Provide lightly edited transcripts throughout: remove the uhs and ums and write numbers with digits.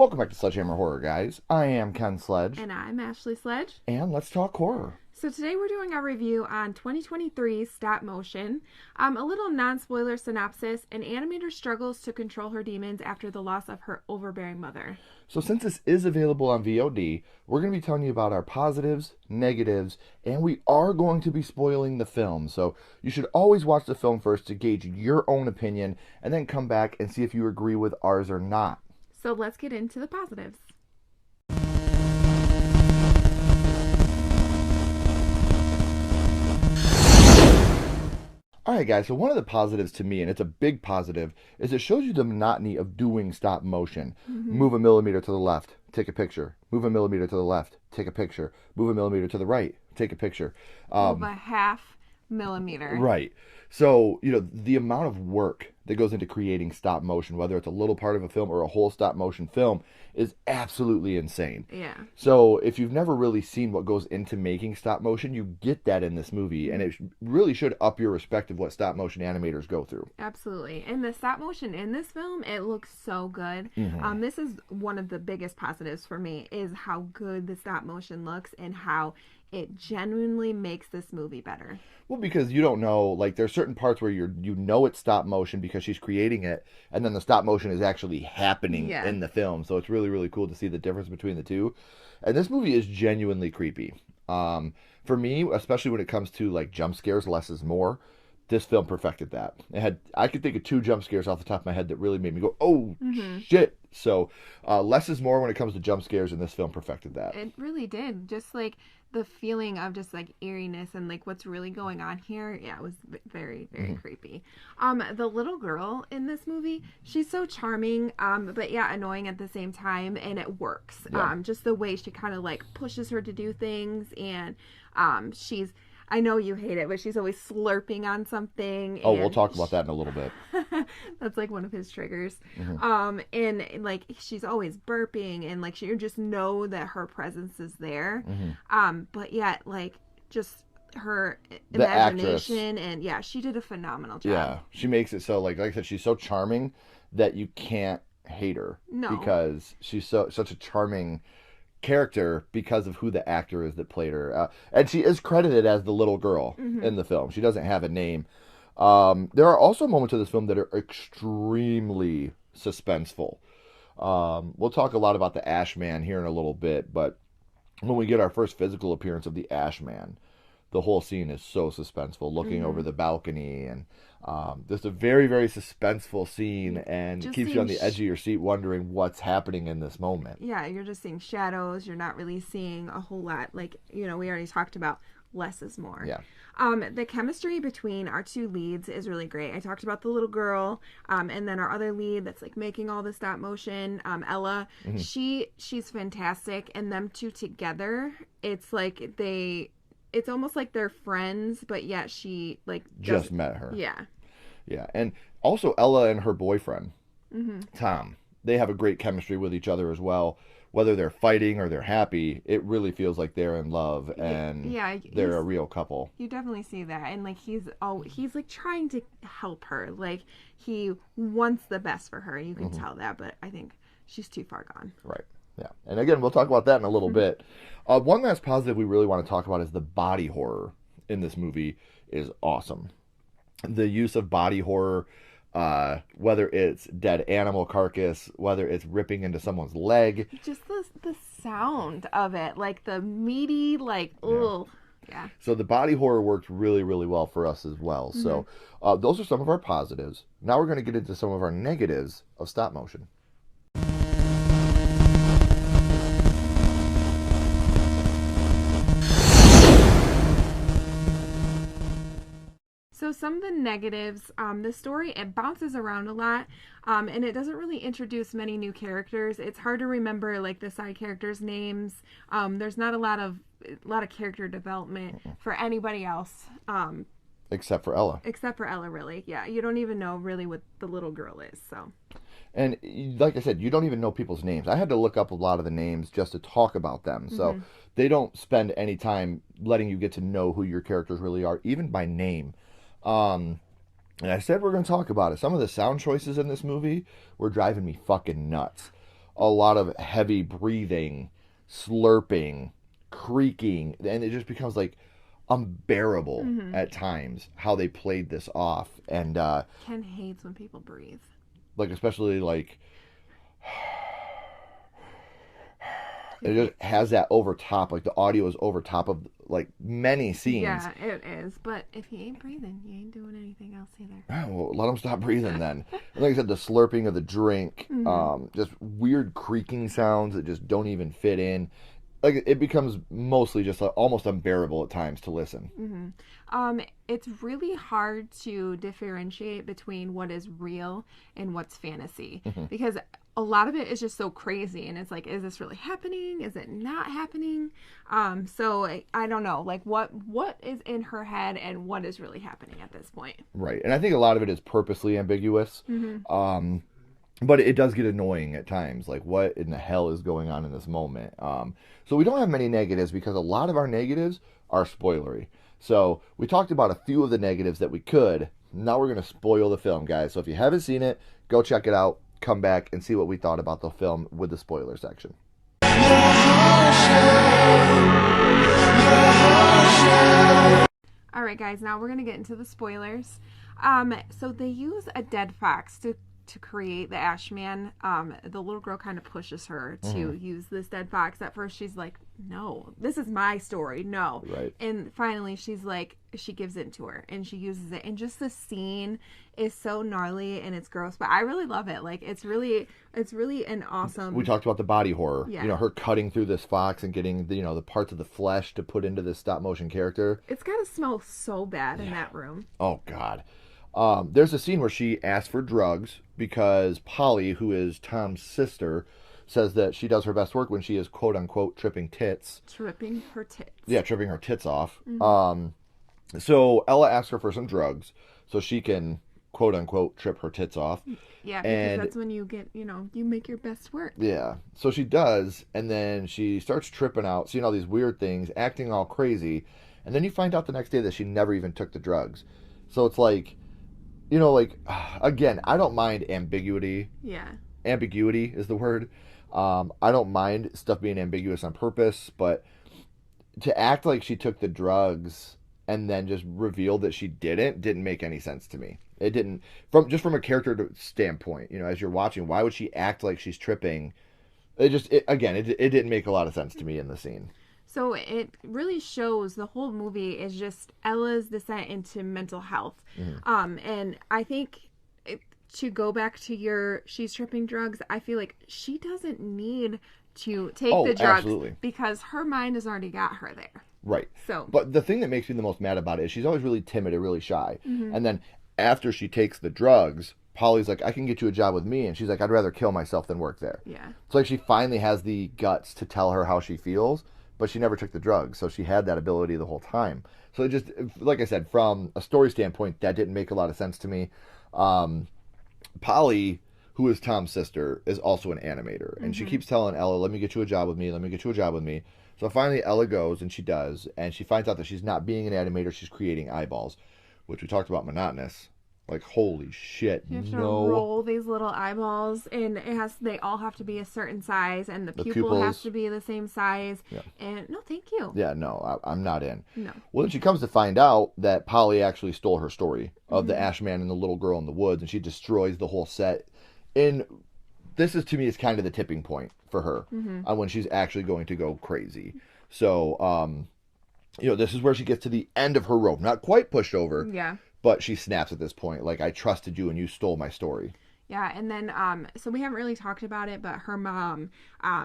Welcome back to Sledgehammer Horror, guys. I am Ken Sledge. And I'm Ashley Sledge. And let's talk horror. So today we're doing a review on 2023 Stopmotion. A little non-spoiler synopsis: an animator struggles to control her demons after the loss of her overbearing mother. So since this is available on VOD, we're going to be telling you about our positives, negatives, and we are going to be spoiling the film. So you should always watch the film first to gauge your own opinion and then come back and see if you agree with ours or not. So let's get into the positives. Alright guys, so one of the positives to me, and it's a big positive, is it shows you the monotony of doing stop motion. Move a millimeter to the left, take a picture. Move a millimeter to the left, take a picture. Move a millimeter to the right, take a picture. Move a half millimeter. Right. So, the amount of work that goes into creating stop motion, whether it's a little part of a film or a whole stop motion film, is absolutely insane. Yeah. So, if you've never really seen what goes into making stop motion, you get that in this movie, and it really should up your respect of what stop motion animators go through. Absolutely. And the stop motion in this film, it looks so good. This is one of the biggest positives for me, is how good the stop motion looks and how it genuinely makes this movie better. Well, because you don't know, like, there's certain parts where you know it's stop motion because she's creating it, and then the stop motion is actually happening in the film. So it's really, really cool to see the difference between the two. And this movie is genuinely creepy. For me, especially when it comes to, like, jump scares, less is more. This film perfected that. I could think of 2 jump scares off the top of my head that really made me go, oh, shit. So less is more when it comes to jump scares, and this film perfected that. It really did. Just, like, the feeling of just, like, eeriness and, like, what's really going on here. Yeah, it was very, very creepy. The little girl in this movie, she's so charming, but, yeah, annoying at the same time, and it works. Yeah. Just the way she kind of, like, pushes her to do things, and she's... I know you hate it, but she's always slurping on something. Oh, we'll talk about that in a little bit. That's like one of his triggers. And like she's always burping, and like you just know that her presence is there. But yet, like, just her imagination, and yeah, she did a phenomenal job. Yeah, she makes it so, like I said, she's so charming that you can't hate her. No. Because she's such a charming character because of who the actor is that played her, and she is credited as the little girl in the film. She doesn't have a name. There are also moments of this film that are extremely suspenseful. We'll talk a lot about the Ash Man here in a little bit, but when we get our first physical appearance of the Ash Man, the whole scene is so suspenseful, looking over the balcony, and just a very, very suspenseful scene, and just keeps you on the edge of your seat wondering what's happening in this moment. Yeah, you're just seeing shadows. You're not really seeing a whole lot. Like, we already talked about less is more. Yeah. The chemistry between our 2 leads is really great. I talked about the little girl, and then our other lead that's like making all the stop motion, Ella. She's fantastic, and them 2 together, it's like it's almost like they're friends, but yet she, like... Just met her. Yeah. Yeah. And also Ella and her boyfriend, Tom, they have a great chemistry with each other as well. Whether they're fighting or they're happy, it really feels like they're in love, and they're a real couple. You definitely see that. And, like, he's like trying to help her. Like, he wants the best for her. You can tell that, but I think she's too far gone. Right. Yeah. And again, we'll talk about that in a little bit. One last positive we really want to talk about is the body horror in this movie is awesome. The use of body horror, whether it's dead animal carcass, whether it's ripping into someone's leg. Just the sound of it, like the meaty, like, ugh. Yeah. So the body horror worked really, really well for us as well. So those are some of our positives. Now we're going to get into some of our negatives of stop motion. So some of the negatives, the story, it bounces around a lot, and it doesn't really introduce many new characters. It's hard to remember, like, the side characters' names. There's not a lot of character development for anybody else. Except for Ella. Except for Ella, really. Yeah, you don't even know really what the little girl is, so. And like I said, you don't even know people's names. I had to look up a lot of the names just to talk about them. So they don't spend any time letting you get to know who your characters really are, even by name. And I said we're going to talk about it. Some of the sound choices in this movie were driving me fucking nuts. a lot of heavy breathing, slurping, creaking, and it just becomes like unbearable at times how they played this off. And Ken hates when people breathe. like especially like it just has that over top, like the audio is over top of like many scenes. Yeah, it is. But if you ain't breathing, you ain't doing anything else either. Oh, well, let them stop breathing then. And like I said, the slurping of the drink, just weird creaking sounds that just don't even fit in. Like it becomes mostly just almost unbearable at times to listen. It's really hard to differentiate between what is real and what's fantasy because a lot of it is just so crazy, and it's like, is this really happening? Is it not happening? So I don't know, like what is in her head and what is really happening at this point. Right, and I think a lot of it is purposely ambiguous. But it does get annoying at times. Like, what in the hell is going on in this moment? So we don't have many negatives because a lot of our negatives are spoilery. So we talked about a few of the negatives that we could. Now we're going to spoil the film, guys. So if you haven't seen it, go check it out. Come back and see what we thought about the film with the spoiler section. All right, guys, now we're going to get into the spoilers. So they use a dead fox to create the Ashman. The little girl kind of pushes her to use this dead fox. At first she's like, no, this is my story, no. Right. And finally she's like, she gives it to her and she uses it, and just the scene is so gnarly and it's gross, but I really love it. Like it's really an awesome. We talked about the body horror. Yeah. You know, her cutting through this fox and getting the, the parts of the flesh to put into this stop motion character. It's gotta smell so bad in that room. Oh God. There's a scene where she asks for drugs because Polly, who is Tom's sister, says that she does her best work when she is quote unquote tripping tits. Tripping her tits. Yeah, tripping her tits off. So Ella asks her for some drugs so she can quote unquote trip her tits off. Yeah, because that's when you get, you make your best work. Yeah. So she does, and then she starts tripping out, seeing all these weird things, acting all crazy, and then you find out the next day that she never even took the drugs. So it's like, again, I don't mind ambiguity. Yeah. Ambiguity is the word. I don't mind stuff being ambiguous on purpose, but to act like she took the drugs and then just reveal that she didn't make any sense to me. It didn't, from a character standpoint, as you're watching, why would she act like she's tripping? It didn't make a lot of sense to me in the scene. So it really shows, the whole movie is just Ella's descent into mental health. And I think to go back to she's tripping drugs, I feel like she doesn't need to take the drugs. Absolutely. Because her mind has already got her there. Right. So, but the thing that makes me the most mad about it is she's always really timid and really shy. And then after she takes the drugs, Polly's like, I can get you a job with me. And she's like, I'd rather kill myself than work there. Yeah. It's like she finally has the guts to tell her how she feels, but she never took the drugs. So she had that ability the whole time. So it just, like I said, from a story standpoint, that didn't make a lot of sense to me. Polly, who is Tom's sister, is also an animator. And she keeps telling Ella, let me get you a job with me. Let me get you a job with me. So finally Ella goes, and she does. And she finds out that she's not being an animator. She's creating eyeballs, which we talked about monotonous. Like, holy shit. You have to roll these little eyeballs, and they all have to be a certain size, and the pupil has to be the same size. Yeah. And no, thank you. Yeah, no, I'm not in. No. Well, then she comes to find out that Polly actually stole her story of the Ashman and the little girl in the woods, and she destroys the whole set. And this is, to me, is kind of the tipping point for her on when she's actually going to go crazy. So, this is where she gets to the end of her rope. Not quite pushed over. Yeah. But she snaps at this point, like, I trusted you and you stole my story. Yeah, and then, so we haven't really talked about it, but her mom,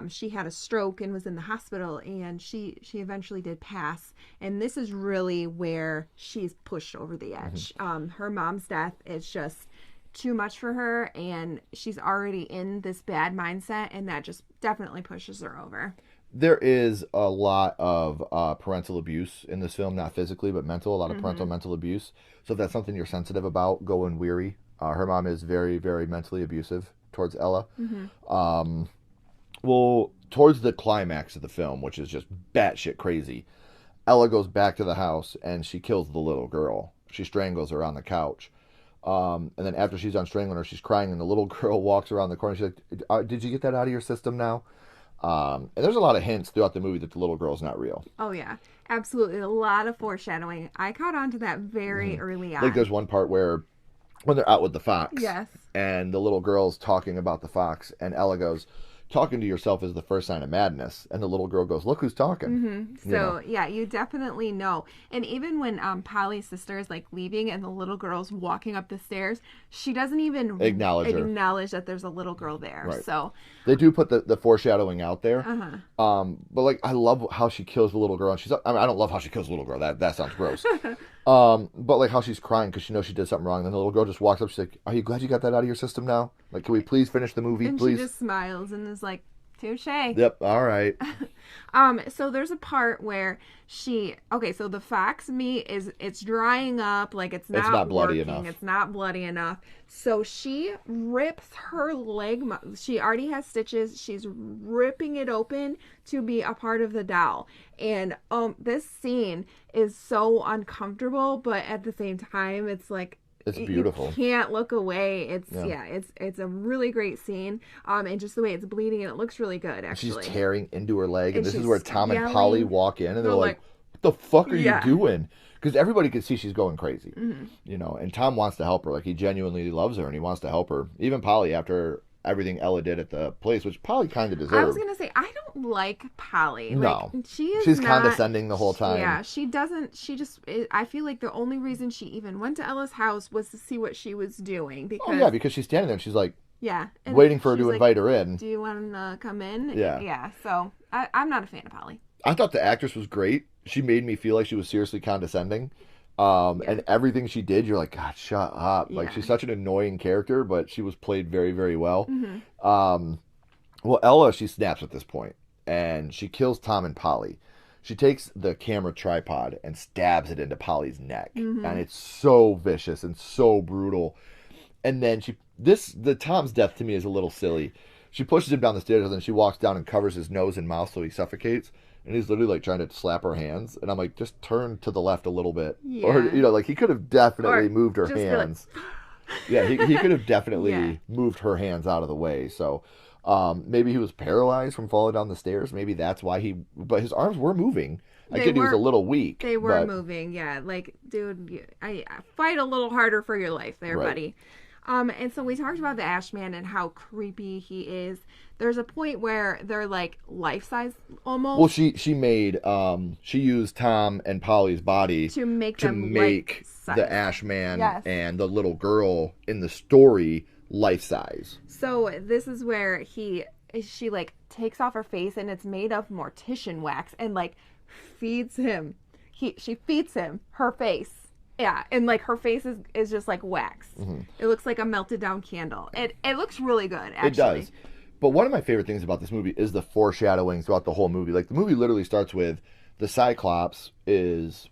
she had a stroke and was in the hospital, and she eventually did pass. And this is really where she's pushed over the edge. Her mom's death is just too much for her, and she's already in this bad mindset, and that just definitely pushes her over. There is a lot of parental abuse in this film, not physically, but mental, a lot of parental mental abuse. So if that's something you're sensitive about, go in weary. Her mom is very, very mentally abusive towards Ella. Well, towards the climax of the film, which is just batshit crazy, Ella goes back to the house and she kills the little girl. She strangles her on the couch. And then after she's done strangling her, she's crying, and the little girl walks around the corner. She's like, "Did you get that out of your system now?" And there's a lot of hints throughout the movie that the little girl's not real. Oh, yeah. Absolutely. A lot of foreshadowing. I caught on to that very early on. Like, there's one part where when they're out with the fox. Yes. And the little girl's talking about the fox, and Ella goes, "Talking to yourself is the first sign of madness." And the little girl goes, "Look who's talking." Mm-hmm. So, yeah, you definitely know. And even when Polly's sister is, like, leaving and the little girl's walking up the stairs, she doesn't even acknowledge that there's a little girl there. Right. So they do put the foreshadowing out there. But, like, I love how she kills the little girl. And I don't love how she kills the little girl. That sounds gross. But, like, how she's crying because she knows she did something wrong. Then the little girl just walks up. She's like, "Are you glad you got that out of your system now? Like, can we please finish the movie, and please?" she just smiles and is like, "Touche." Yep, all right. So there's a part where so the fox meat it's drying up, like it's not bloody working, enough. It's not bloody enough. So she rips her leg. She already has stitches. She's ripping it open to be a part of the doll. And this scene is so uncomfortable, but at the same time, it's like, it's beautiful. You can't look away. It's a really great scene. And just the way it's bleeding, and it looks really good, actually. She's tearing into her leg, and this is where Tom yelling. and Polly walk in, and they're like, "What the fuck are you doing?" Because everybody can see she's going crazy, you know. And Tom wants to help her, like he genuinely loves her, and he wants to help her. Even Polly, after everything Ella did at the place, which Polly kind of deserved. I was gonna say, I don't like Polly. No, like, she's condescending the whole time. Yeah, she doesn't. She just. I feel like the only reason she even went to Ella's house was to see what she was doing. Because because she's standing there and she's like, and waiting for her to invite her in. Do you want to come in? Yeah. So I'm not a fan of Polly. I thought the actress was great. She made me feel like she was seriously condescending. And everything she did, you're like, God, shut up. Like, she's such an annoying character, but she was played very, very well. Well, Ella, she snaps at this point, and she kills Tom and Polly. She takes the camera tripod and stabs it into Polly's neck. And it's so vicious and so brutal. And then the Tom's death to me is a little silly. She pushes him down the stairs, and then she walks down and covers his nose and mouth so he suffocates. And he's literally like trying to slap her hands. And I'm like, just turn to the left a little bit. Yeah. Or, like he could have definitely moved her hands. He could have definitely moved her hands out of the way. So maybe he was paralyzed from falling down the stairs. Maybe that's why but his arms were moving. I get he was a little weak. They were moving, yeah. Like, dude, I fight a little harder for your life there, buddy. And so we talked about the Ashman and how creepy he is. There's a point where they're like life-size almost. Well, she used Tom and Polly's body to make the Ashman and the little girl in the story life-size. So this is where she like takes off her face, and it's made of mortician wax, and like feeds him. She feeds him her face. Yeah, and like her face is just like wax. It looks like a melted down candle. It looks really good, actually. It does. But one of my favorite things about this movie is the foreshadowing throughout the whole movie. Like, the movie literally starts with the Cyclops is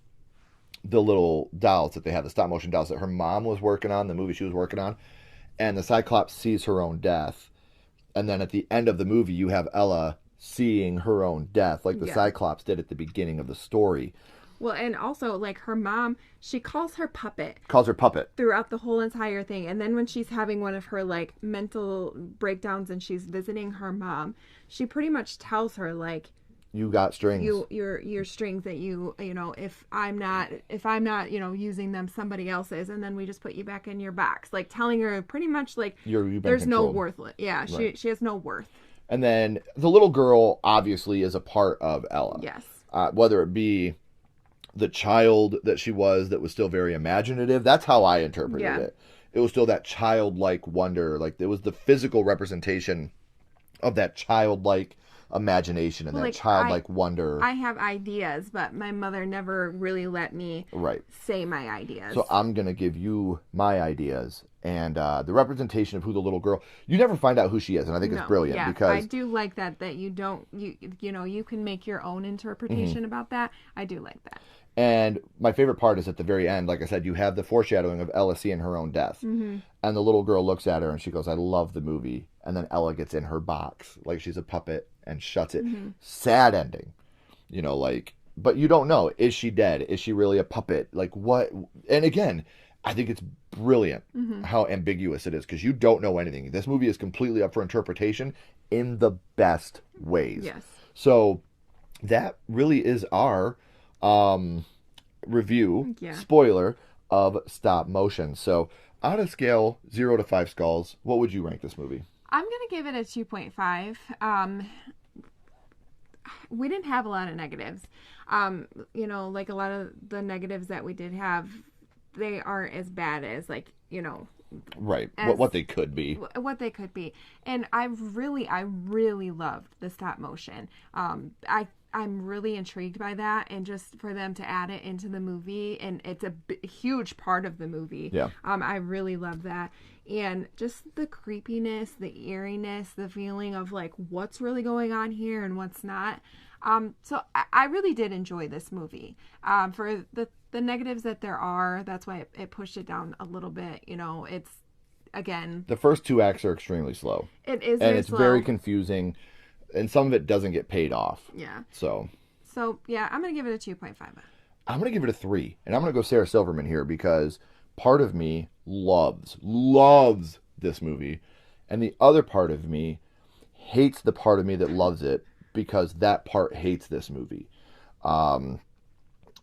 the little dolls that they have, the stop motion dolls that her mom was working on, the movie she was working on. And the Cyclops sees her own death. And then at the end of the movie, you have Ella seeing her own death, like the Cyclops did at the beginning of the story. Well, and also, like, her mom, she calls her puppet. Throughout the whole entire thing. And then when she's having one of her, like, mental breakdowns and she's visiting her mom, she pretty much tells her, like, you got strings. Your strings that you know, if I'm not, using them, somebody else is, and then we just put you back in your box. Like, telling her pretty much, like, there's no worth. Yeah, right. She has no worth. And then the little girl, obviously, is a part of Ella. Yes. Whether it be the child that she was that was still very imaginative. That's how I interpreted it. It was still that childlike wonder. Like, it was the physical representation of that childlike imagination and that childlike wonder. I have ideas, but my mother never really let me say my ideas. So I'm going to give you my ideas. And the representation of who the little girl, you never find out who she is. And I think it's brilliant because I do like that you don't, you can make your own interpretation about that. I do like that. And my favorite part is at the very end, like I said, you have the foreshadowing of Ella seeing her own death. And the little girl looks at her and she goes, I love the movie. And then Ella gets in her box like she's a puppet and shuts it. Sad ending. But you don't know. Is she dead? Is she really a puppet? Like, what? And again, I think it's brilliant how ambiguous it is because you don't know anything. This movie is completely up for interpretation in the best ways. Yes. So that really is our review, spoiler, of Stop Motion. So on a scale 0 to 5 skulls, what would you rank this movie? I'm going to give it a 2.5. We didn't have a lot of negatives. You know, like a lot of the negatives that we did have, they aren't as bad as, like, you know, right, what they could be. What they could be. And I really loved the stop motion. I'm really intrigued by that, and just for them to add it into the movie, and it's a huge part of the movie. Yeah. I really love that. And just the creepiness, the eeriness, the feeling of like what's really going on here and what's not. So I really did enjoy this movie. For the negatives that there are, that's why it pushed it down a little bit. You know, it's, again, the first 2 acts are extremely slow. It is, and it's very confusing, and some of it doesn't get paid off. Yeah. So yeah, I'm gonna give it a 2.5. I'm gonna give it a 3, and I'm gonna go Sarah Silverman here because part of me loves this movie, and the other part of me hates the part of me that loves it because that part hates this movie.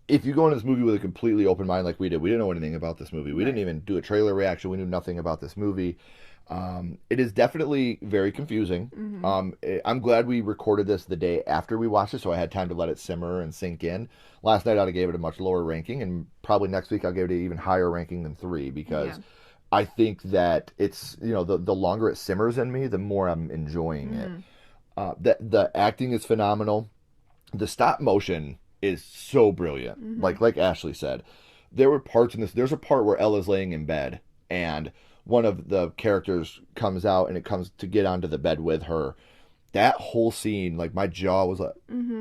If you go into this movie with a completely open mind like we did, we didn't know anything about this movie. We didn't even do a trailer reaction. We knew nothing about this movie. It is definitely very confusing. I'm glad we recorded this the day after we watched it, so I had time to let it simmer and sink in. Last night I'd have gave it a much lower ranking, and probably next week I'll give it an even higher ranking than 3 because I think that it's, you know, the longer it simmers in me, the more I'm enjoying it. The acting is phenomenal. The stop motion is so brilliant. Like Ashley said, there were parts in this. There's a part where Ella's laying in bed, and one of the characters comes out, and it comes to get onto the bed with her. That whole scene, like, my jaw was like,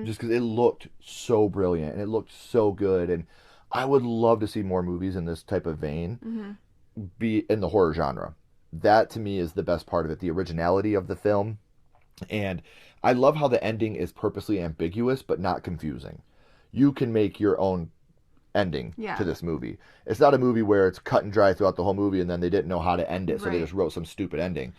just because it looked so brilliant and it looked so good. And I would love to see more movies in this type of vein be in the horror genre. That to me is the best part of it, the originality of the film. And I love how the ending is purposely ambiguous but not confusing. You can make your own ending to this movie. It's not a movie where it's cut and dry throughout the whole movie and then they didn't know how to end it, so they just wrote some stupid ending.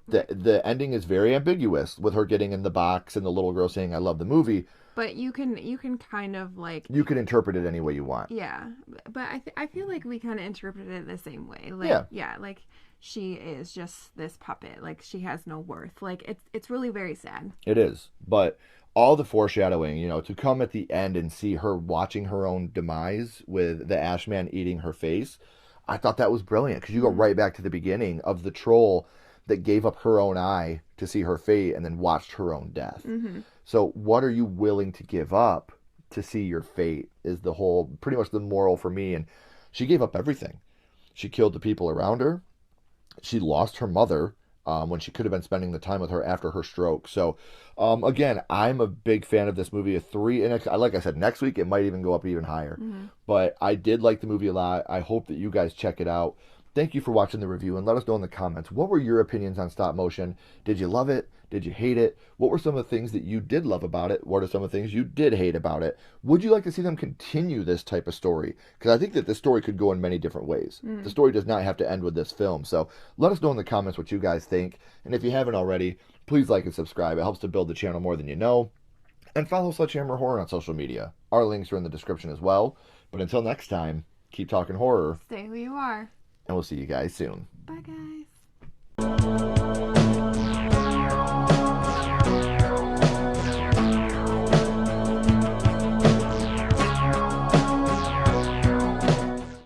The ending is very ambiguous, with her getting in the box and the little girl saying, "I love the movie." But you can kind of like, you can interpret it any way you want. Yeah, but I feel like we kind of interpreted it the same way. Like, like she is just this puppet. Like, she has no worth. Like, it's really very sad. It is, but all the foreshadowing, you know, to come at the end and see her watching her own demise with the ash man eating her face, I thought that was brilliant, because you go right back to the beginning of the troll that gave up her own eye to see her fate and then watched her own death. So what are you willing to give up to see your fate is the whole, pretty much the moral for me. And she gave up everything. She killed the people around her. She lost her mother when she could have been spending the time with her after her stroke. So again, I'm a big fan of this movie. A 3, and like I said, next week it might even go up even higher. But I did like the movie a lot. I hope that you guys check it out. Thank you for watching the review, and let us know in the comments, what were your opinions on stop motion? Did you love it? Did you hate it? What were some of the things that you did love about it? What are some of the things you did hate about it? Would you like to see them continue this type of story? Because I think that this story could go in many different ways. The story does not have to end with this film. So let us know in the comments what you guys think. And if you haven't already, please like and subscribe. It helps to build the channel more than you know. And follow Sledgehammer Horror on social media. Our links are in the description as well. But until next time, keep talking horror. Stay who you are. And we'll see you guys soon. Bye, guys.